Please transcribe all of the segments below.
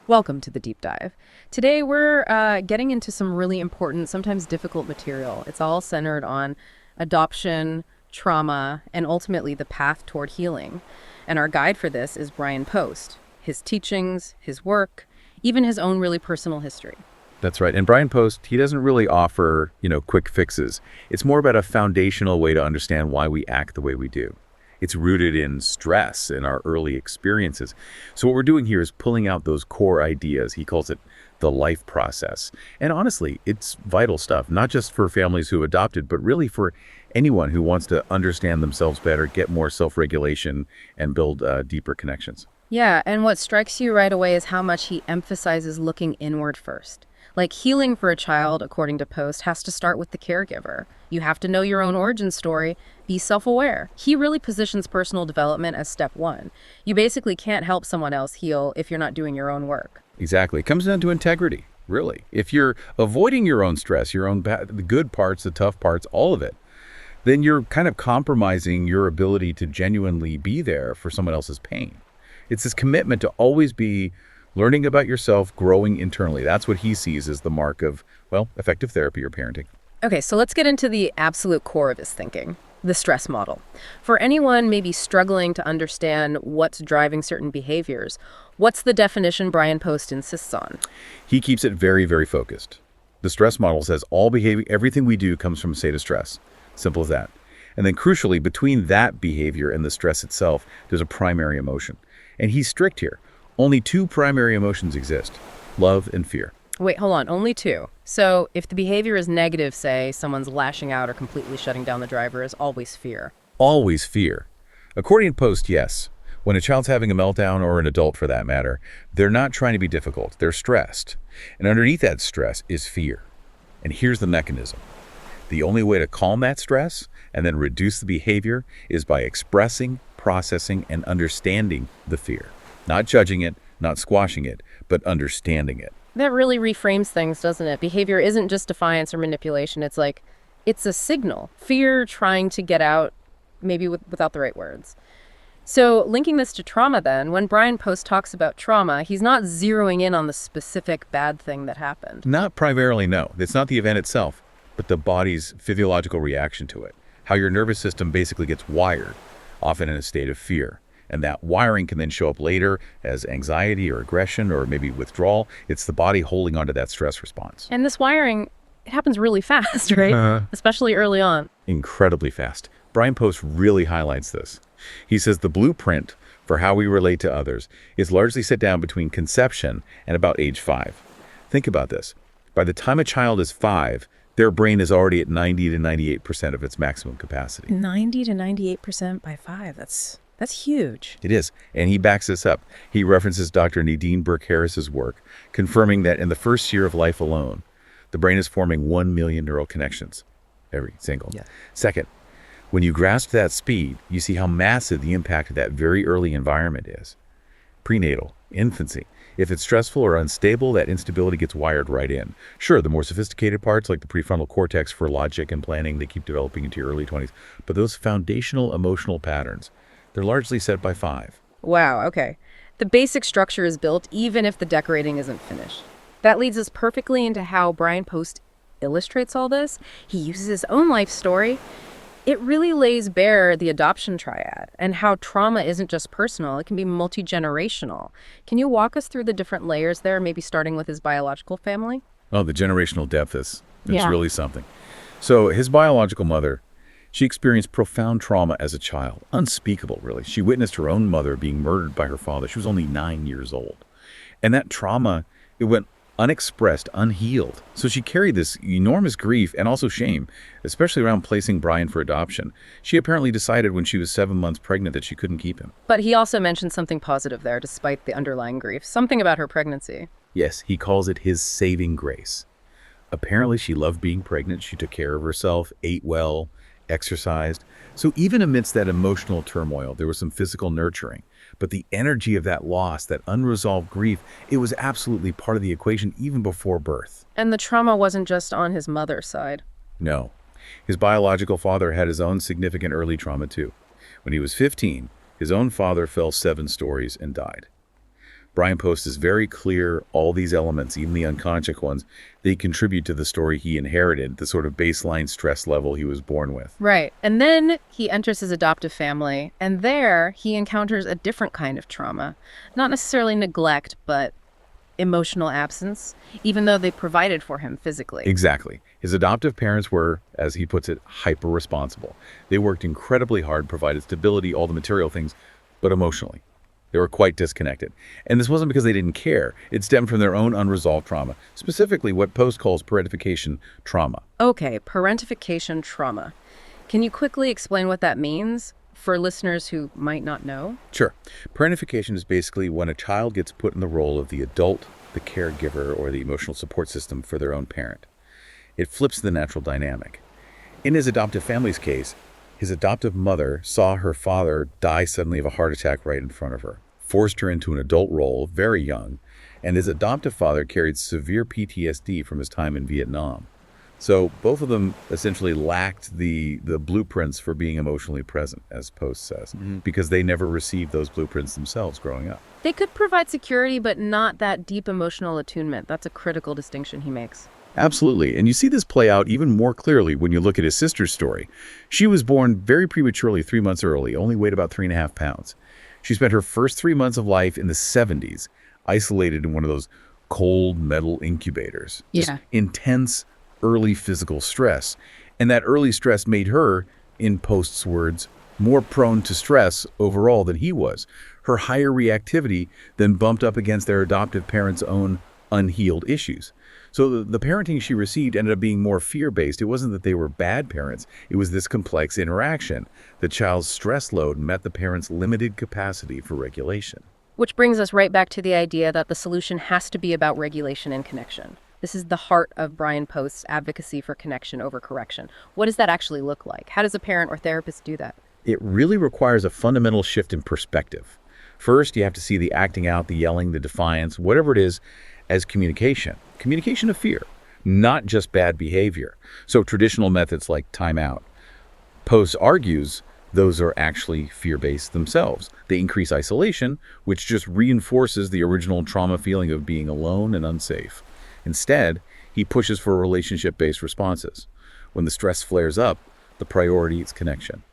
Welcome to the deep dive. Today we're getting into some really important, sometimes difficult material. It's all centered on adoption, trauma, and ultimately the path toward healing. And our guide for this is Bryan Post, his teachings, his work, even his own really personal history. That's right. And Bryan Post, he doesn't really offer, quick fixes. It's more about a foundational way to understand why we act the way we do. It's rooted in stress and our early experiences. So what we're doing here is pulling out those core ideas. He calls it the life process. And honestly, it's vital stuff, not just for families who adopted, but really for anyone who wants to understand themselves better, get more self-regulation, and build deeper connections. Yeah, and what strikes you right away is how much he emphasizes looking inward first. Like healing for a child, according to Post, has to start with the caregiver. You have to know your own origin story, be self-aware. He really positions personal development as step one. You basically can't help someone else heal if you're not doing your own work. Exactly. It comes down to integrity, really. If you're avoiding your own stress, your own the good parts, the tough parts, all of it, then you're kind of compromising your ability to genuinely be there for someone else's pain. It's this commitment to always be learning about yourself, growing internally. That's what he sees as the mark of, well, effective therapy or parenting. Okay, so let's get into the absolute core of his thinking, the stress model. For anyone maybe struggling to understand what's driving certain behaviors, what's the definition Bryan Post insists on? He keeps it very, very focused. The stress model says all behavior, everything we do comes from a state of stress. Simple as that. And then crucially, between that behavior and the stress itself, there's a primary emotion. And he's strict here. Only two primary emotions exist, love and fear. Wait, hold on, only two. So if the behavior is negative, say someone's lashing out or completely shutting down the driver, is always fear. Always fear. According to Post, yes. When a child's having a meltdown, or an adult for that matter, they're not trying to be difficult, they're stressed. And underneath that stress is fear. And here's the mechanism. The only way to calm that stress and then reduce the behavior is by expressing, processing, and understanding the fear. Not judging it, not squashing it, but understanding it. That really reframes things, doesn't it? Behavior isn't just defiance or manipulation. It's a signal. Fear trying to get out, maybe without the right words. So linking this to trauma then, when Bryan Post talks about trauma, he's not zeroing in on the specific bad thing that happened. Not primarily, no. It's not the event itself, but the body's physiological reaction to it. How your nervous system basically gets wired, often in a state of fear. And that wiring can then show up later as anxiety or aggression or maybe withdrawal. It's the body holding onto that stress response. And this wiring, it happens really fast, right? Especially early on. Incredibly fast. Bryan Post really highlights this. He says the blueprint for how we relate to others is largely set down between conception and about age 5. Think about this. By the time a child is 5, their brain is already at 90 to 98% of its maximum capacity. 90 to 98% by 5. That's huge. It is, and he backs this up. He references Dr. Nadine Burke-Harris's work, confirming that in the first year of life alone, the brain is forming 1 million neural connections, every single. Yeah. Second, when you grasp that speed, you see how massive the impact of that very early environment is. Prenatal, infancy. If it's stressful or unstable, that instability gets wired right in. Sure, the more sophisticated parts, like the prefrontal cortex for logic and planning, they keep developing into your early 20s. But those foundational emotional patterns, they're largely set by 5. Wow, okay. The basic structure is built even if the decorating isn't finished. That leads us perfectly into how Bryan Post illustrates all this. He uses his own life story. It really lays bare the adoption triad and how trauma isn't just personal, it can be multi-generational. Can you walk us through the different layers there, maybe starting with his biological family? Oh, the generational depth is Yeah. really something. So his biological mother, she experienced profound trauma as a child, unspeakable, really. She witnessed her own mother being murdered by her father. She was only 9 years old. And that trauma, it went unexpressed, unhealed. So she carried this enormous grief and also shame, especially around placing Bryan for adoption. She apparently decided when she was 7 months pregnant that she couldn't keep him. But he also mentioned something positive there, despite the underlying grief, something about her pregnancy. Yes, he calls it his saving grace. Apparently she loved being pregnant. She took care of herself, ate well, exercised. So even amidst that emotional turmoil, there was some physical nurturing. But the energy of that loss, that unresolved grief, it was absolutely part of the equation even before birth. And the trauma wasn't just on his mother's side. No. His biological father had his own significant early trauma too. When he was 15, his own father fell 7 stories and died. Bryan Post is very clear, all these elements, even the unconscious ones, they contribute to the story he inherited, the sort of baseline stress level he was born with. Right. And then he enters his adoptive family, and there he encounters a different kind of trauma. Not necessarily neglect, but emotional absence, even though they provided for him physically. Exactly. His adoptive parents were, as he puts it, hyper-responsible. They worked incredibly hard, provided stability, all the material things, but emotionally, they were quite disconnected. And this wasn't because they didn't care. It stemmed from their own unresolved trauma, specifically what Post calls parentification trauma. Okay, parentification trauma. Can you quickly explain what that means for listeners who might not know? Sure. Parentification is basically when a child gets put in the role of the adult, the caregiver, or the emotional support system for their own parent. It flips the natural dynamic. In his adoptive family's case, his adoptive mother saw her father die suddenly of a heart attack right in front of her, forced her into an adult role very young, and his adoptive father carried severe PTSD from his time in Vietnam. So both of them essentially lacked the blueprints for being emotionally present, as Post says, because they never received those blueprints themselves growing up. They could provide security, but not that deep emotional attunement. That's a critical distinction he makes. Absolutely. And you see this play out even more clearly when you look at his sister's story. She was born very prematurely, 3 months early, only weighed about 3.5 pounds. She spent her first 3 months of life in the 70s, isolated in one of those cold metal incubators. Just intense early physical stress. And that early stress made her, in Post's words, more prone to stress overall than he was. Her higher reactivity then bumped up against their adoptive parents' own unhealed issues. So the parenting she received ended up being more fear-based. It wasn't that they were bad parents. It was this complex interaction. The child's stress load met the parents' limited capacity for regulation. Which brings us right back to the idea that the solution has to be about regulation and connection. This is the heart of Bryan Post's advocacy for connection over correction. What does that actually look like? How does a parent or therapist do that? It really requires a fundamental shift in perspective. First, you have to see the acting out, the yelling, the defiance, whatever it is, as communication. Communication of fear, not just bad behavior. So traditional methods like timeout. Post argues those are actually fear-based themselves. They increase isolation, which just reinforces the original trauma feeling of being alone and unsafe. Instead, he pushes for relationship-based responses. When the stress flares up, the priority is connection.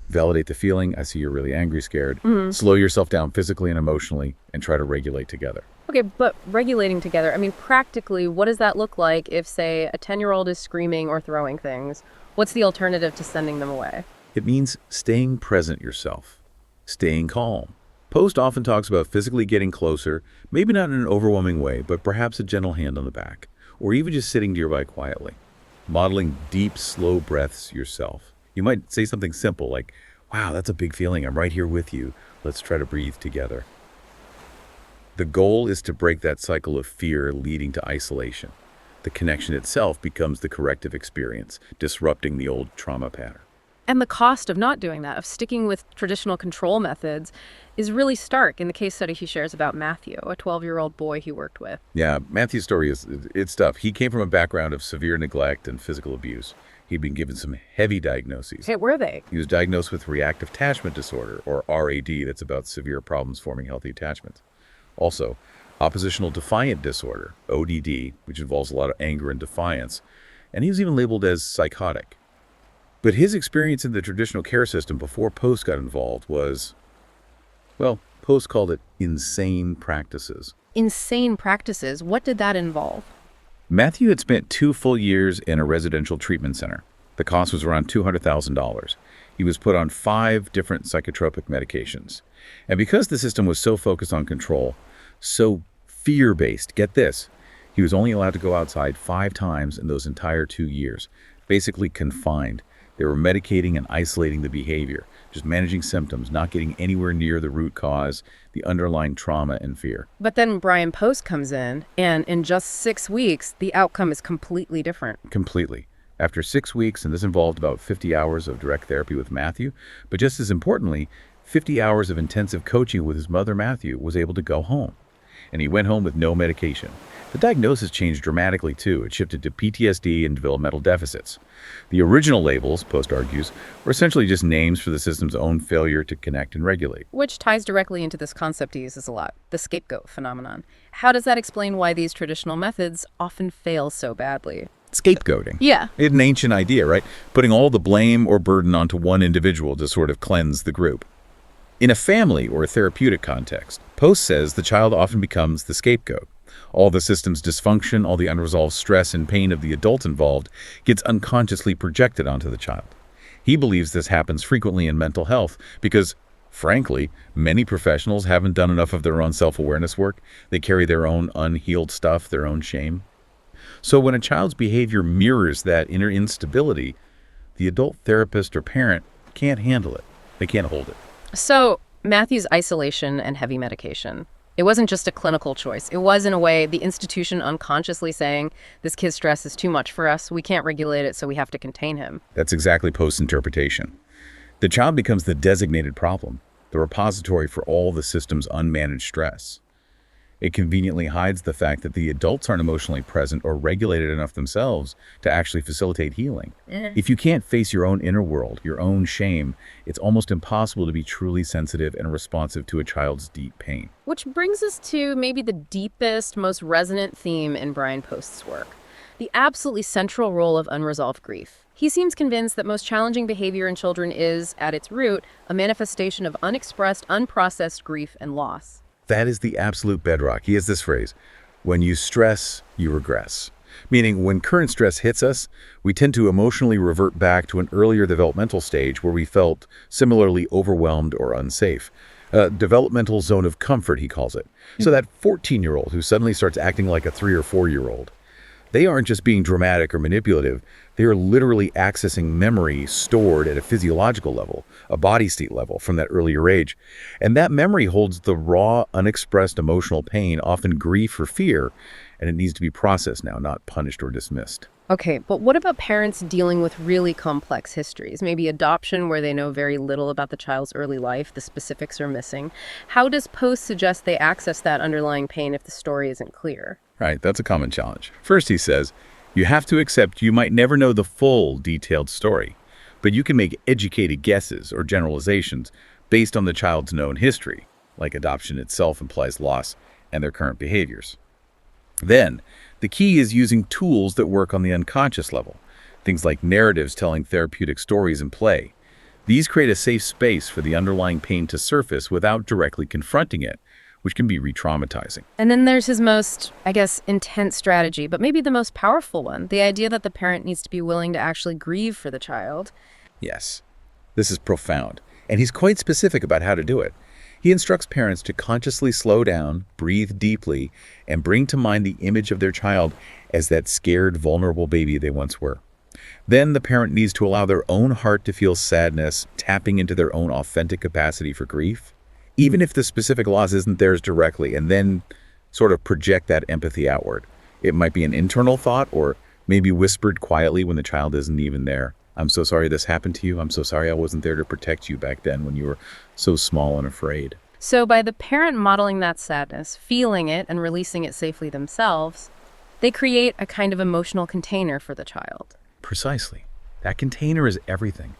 Validate the feeling, I see you're really angry, scared. Slow yourself down physically and emotionally, and try to regulate together. Okay, but regulating together, I mean, practically, what does that look like if, say, a 10-year-old is screaming or throwing things? What's the alternative to sending them away? It means staying present yourself, staying calm. Post often talks about physically getting closer, maybe not in an overwhelming way, but perhaps a gentle hand on the back, or even just sitting nearby quietly. Modeling deep, slow breaths yourself. You might say something simple like, wow, that's a big feeling. I'm right here with you. Let's try to breathe together. The goal is to break that cycle of fear leading to isolation. The connection itself becomes the corrective experience, disrupting the old trauma pattern. And the cost of not doing that, of sticking with traditional control methods, is really stark in the case study he shares about Matthew, a 12-year-old boy he worked with. Yeah, Matthew's story it's tough. He came from a background of severe neglect and physical abuse. He'd been given some heavy diagnoses. Hey, were they? He was diagnosed with reactive attachment disorder, or RAD, that's about severe problems forming healthy attachments. Also, oppositional defiant disorder, ODD, which involves a lot of anger and defiance. And he was even labeled as psychotic. But his experience in the traditional care system before Post got involved was, well, Post called it insane practices. Insane practices? What did that involve? Matthew had spent 2 full years in a residential treatment center. The cost was around $200,000. He was put on 5 different psychotropic medications. And because the system was so focused on control, so fear-based, get this, he was only allowed to go outside 5 times in those entire 2 years, basically confined. They were medicating and isolating the behavior, just managing symptoms, not getting anywhere near the root cause, the underlying trauma and fear. But then Bryan Post comes in, and in just 6 weeks, the outcome is completely different. Completely. After 6 weeks, and this involved about 50 hours of direct therapy with Matthew, but just as importantly, 50 hours of intensive coaching with his mother, Matthew, was able to go home. and he went home with no medication. The diagnosis changed dramatically, too. It shifted to PTSD and developmental deficits. The original labels, Post argues, were essentially just names for the system's own failure to connect and regulate. Which ties directly into this concept he uses a lot, the scapegoat phenomenon. How does that explain why these traditional methods often fail so badly? Scapegoating. Yeah. It's an ancient idea, right? Putting all the blame or burden onto one individual to sort of cleanse the group. In a family or a therapeutic context, Post says the child often becomes the scapegoat. All the system's dysfunction, all the unresolved stress and pain of the adult involved gets unconsciously projected onto the child. He believes this happens frequently in mental health because, frankly, many professionals haven't done enough of their own self-awareness work. They carry their own unhealed stuff, their own shame. So when a child's behavior mirrors that inner instability, the adult therapist or parent can't handle it. They can't hold it. So, Matthew's isolation and heavy medication. It wasn't just a clinical choice. It was, in a way, the institution unconsciously saying, this kid's stress is too much for us. We can't regulate it, so we have to contain him. That's exactly Post's interpretation. The child becomes the designated problem, the repository for all the system's unmanaged stress. It conveniently hides the fact that the adults aren't emotionally present or regulated enough themselves to actually facilitate healing. If you can't face your own inner world, your own shame, it's almost impossible to be truly sensitive and responsive to a child's deep pain. Which brings us to maybe the deepest, most resonant theme in Bryan Post's work, the absolutely central role of unresolved grief. He seems convinced that most challenging behavior in children is, at its root, a manifestation of unexpressed, unprocessed grief and loss. That is the absolute bedrock. He has this phrase, when you stress, you regress. Meaning when current stress hits us, we tend to emotionally revert back to an earlier developmental stage where we felt similarly overwhelmed or unsafe. A developmental zone of comfort, he calls it. So that 14-year-old who suddenly starts acting like a 3 or 4-year-old, they aren't just being dramatic or manipulative. They are literally accessing memory stored at a physiological level, a body state level from that earlier age. And that memory holds the raw, unexpressed emotional pain, often grief or fear, and it needs to be processed now, not punished or dismissed. Okay, but what about parents dealing with really complex histories? Maybe adoption where they know very little about the child's early life, the specifics are missing. How does Post suggest they access that underlying pain if the story isn't clear? Right, that's a common challenge. First, he says, you have to accept you might never know the full, detailed story, but you can make educated guesses or generalizations based on the child's known history, like adoption itself implies loss and their current behaviors. Then, the key is using tools that work on the unconscious level, things like narratives telling therapeutic stories in play. These create a safe space for the underlying pain to surface without directly confronting it, which can be re-traumatizing. And then there's his most, I guess, intense strategy, but maybe the most powerful one, the idea that the parent needs to be willing to actually grieve for the child. Yes, this is profound, and he's quite specific about how to do it. He instructs parents to consciously slow down, breathe deeply, and bring to mind the image of their child as that scared, vulnerable baby they once were. Then the parent needs to allow their own heart to feel sadness, tapping into their own authentic capacity for grief, even if the specific loss isn't theirs directly, and then sort of project that empathy outward. It might be an internal thought or maybe whispered quietly when the child isn't even there. I'm so sorry this happened to you. I'm so sorry I wasn't there to protect you back then when you were so small and afraid. So by the parent modeling that sadness, feeling it, and releasing it safely themselves, they create a kind of emotional container for the child. Precisely. That container is everything.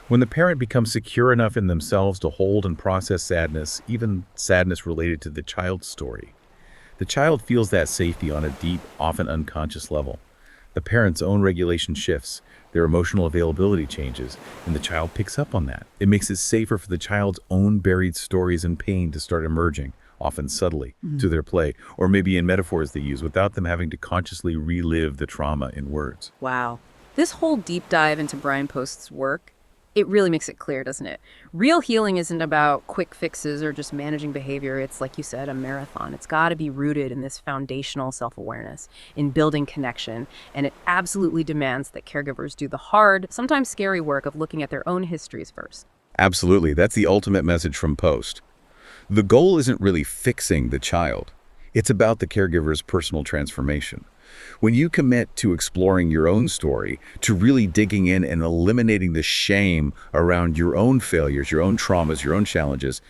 When the parent becomes secure enough in themselves to hold and process sadness, even sadness related to the child's story, the child feels that safety on a deep, often unconscious level. The parent's own regulation shifts, their emotional availability changes, and the child picks up on that. It makes it safer for the child's own buried stories and pain to start emerging, often subtly, through their play, or maybe in metaphors they use without them having to consciously relive the trauma in words. Wow. This whole deep dive into Bryan Post's work, it really makes it clear, doesn't it? Real healing isn't about quick fixes or just managing behavior. It's, like you said, a marathon. It's got to be rooted in this foundational self-awareness, in building connection, and it absolutely demands that caregivers do the hard, sometimes scary work of looking at their own histories first. Absolutely. That's the ultimate message from Post. The goal isn't really fixing the child. It's about the caregiver's personal transformation. When you commit to exploring your own story, to really digging in and eliminating the shame around your own failures, your own traumas, your own challenges,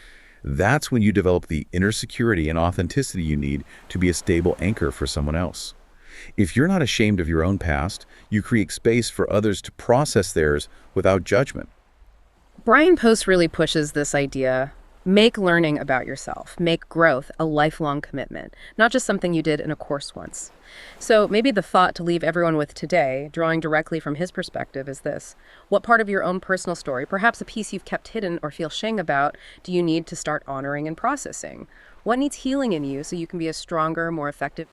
That's when you develop the inner security and authenticity you need to be a stable anchor for someone else. If you're not ashamed of your own past, you create space for others to process theirs without judgment. Bryan Post really pushes this idea. Make learning about yourself, make growth a lifelong commitment, not just something you did in a course once. So maybe the thought to leave everyone with today, drawing directly from his perspective, is this. What part of your own personal story, perhaps a piece you've kept hidden or feel shame about, do you need to start honoring and processing? What needs healing in you so you can be a stronger, more effective